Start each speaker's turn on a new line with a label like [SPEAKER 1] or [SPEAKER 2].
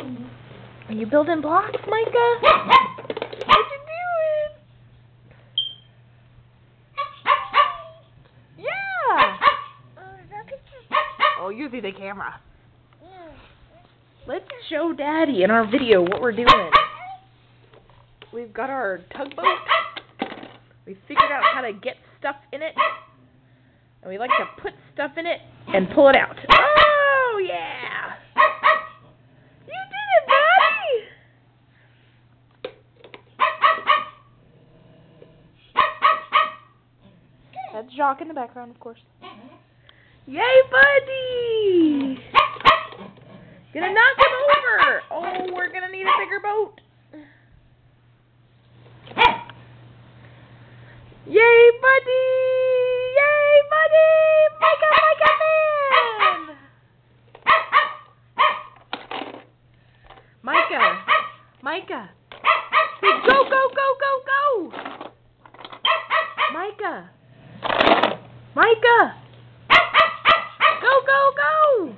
[SPEAKER 1] Are you building blocks, Micah? What you doing? Yeah! Oh, you see the camera. Let's show Daddy in our video what we're doing. We've got our tugboat. We figured out how to get stuff in it. And we like to put stuff in it and pull it out. Oh, yeah! You did it, buddy! That's Jacques in the background, of course. Yay, buddy! Gonna knock him over! Oh, we're gonna need a bigger boat. Yay, buddy! Yay, buddy! Micah, man! Micah! Hey, go, go, go, go, go! Micah! Micah! Go, go, go!